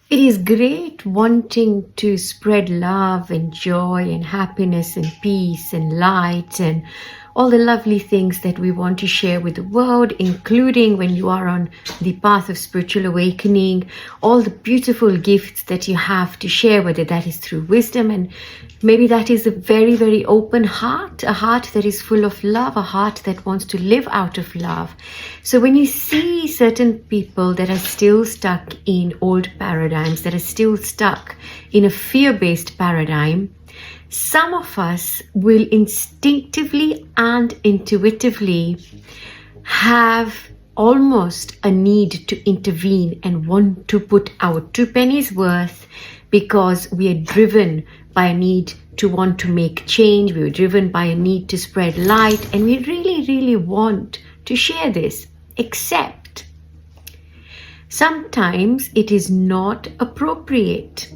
It is great wanting to spread love and joy and happiness and peace and light and all the lovely things that we want to share with the world, including when you are on the path of spiritual awakening, all the beautiful gifts that you have to share, whether that is through wisdom, and maybe that is a very, very open heart, a heart that is full of love, a heart that wants to live out of love. So when you see certain people that are still stuck in old paradigms, that are still stuck in a fear-based paradigm, some of us will instinctively and intuitively have almost a need to intervene and want to put our 2 pennies worth, because we are driven by a need to want to make change. We are driven by a need to spread light, and we really, really want to share this. Except sometimes it is not appropriate.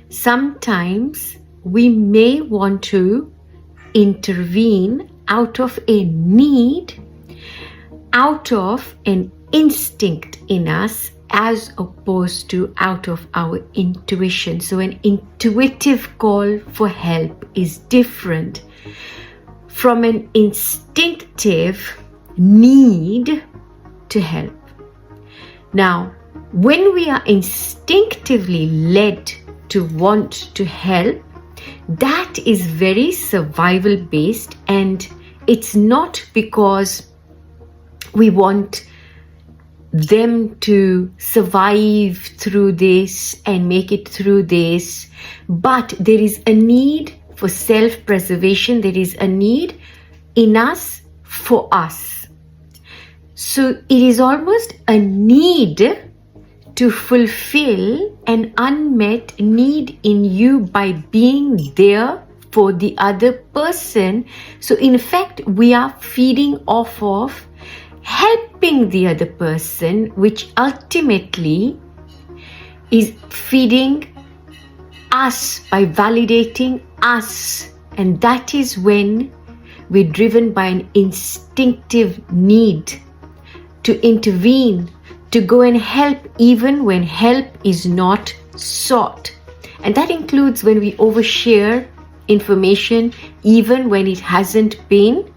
Sometimes we may want to intervene out of a need, out of an instinct in us, as opposed to out of our intuition. So an intuitive call for help is different from an instinctive need to help. Now, when we are instinctively led to want to help, that is very survival based, and it's not because we want them to survive through this and make it through this, but there is a need for self-preservation. There is a need in us for us. So it is almost a need to fulfill an unmet need in you by being there for the other person. So in fact, we are feeding off of helping the other person, which ultimately is feeding us by validating us. And that is when we're driven by an instinctive need to intervene, to go and help, even when help is not sought. And that includes when we overshare information, even when it hasn't been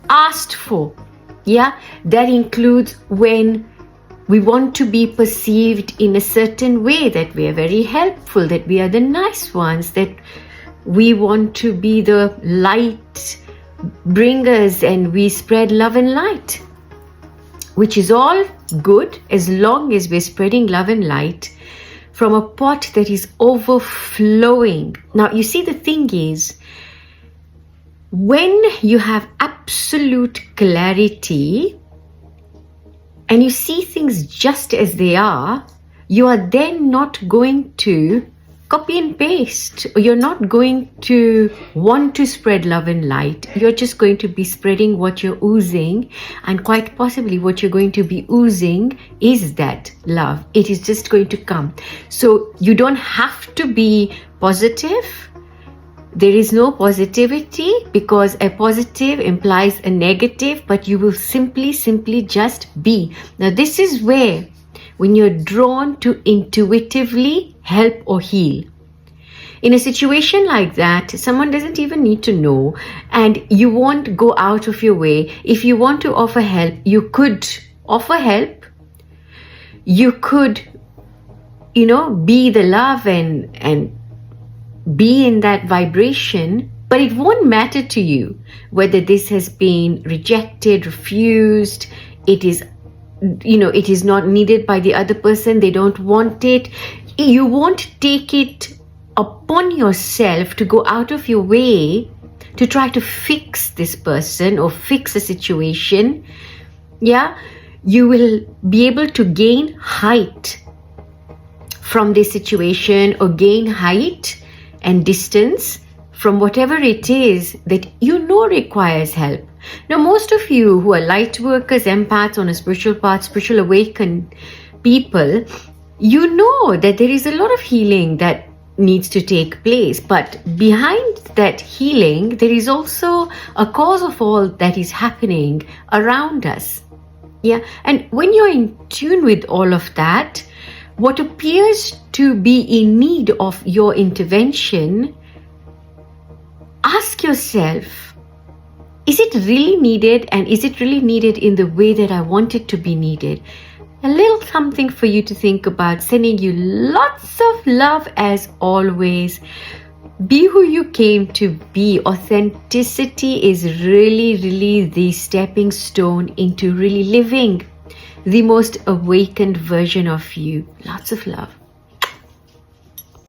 asked for. Yeah, that includes when we want to be perceived in a certain way, that we are very helpful, that we are the nice ones, that we want to be the light bringers and we spread love and light, which is all good as long as we're spreading love and light from a pot that is overflowing. Now, you see, the thing is, when you have absolute clarity and you see things just as they are, you are then not going to copy and paste, or you're not going to want to spread love and light. You're just going to be spreading what you're oozing, and quite possibly what you're going to be oozing is that love. It is just going to come. So you don't have to be positive. There is no positivity, because a positive implies a negative, but you will simply just be. Now, this is where, when you're drawn to intuitively help or heal, in a situation like that, someone doesn't even need to know, and you won't go out of your way. If you want to offer help, you could offer help. You could, be the love and be in that vibration, but it won't matter to you whether this has been rejected, refused. It is, it is not needed by the other person. They don't want it. You won't take it upon yourself to go out of your way to try to fix this person or fix a situation. Yeah, you will be able to gain height from this situation, or gain height and distance from whatever it is that requires help. Now, most of you who are light workers, empaths on a spiritual path, spiritual awakened people, you know that there is a lot of healing that needs to take place. But behind that healing, there is also a cause of all that is happening around us. Yeah. And when you're in tune with all of that, what appears to be in need of your intervention, ask yourself, is it really needed, and is it really needed in the way that I want it to be needed? A little something for you to think about. Sending you lots of love as always. Be who you came to be. Authenticity is really the stepping stone into really living the most awakened version of you. Lots of love.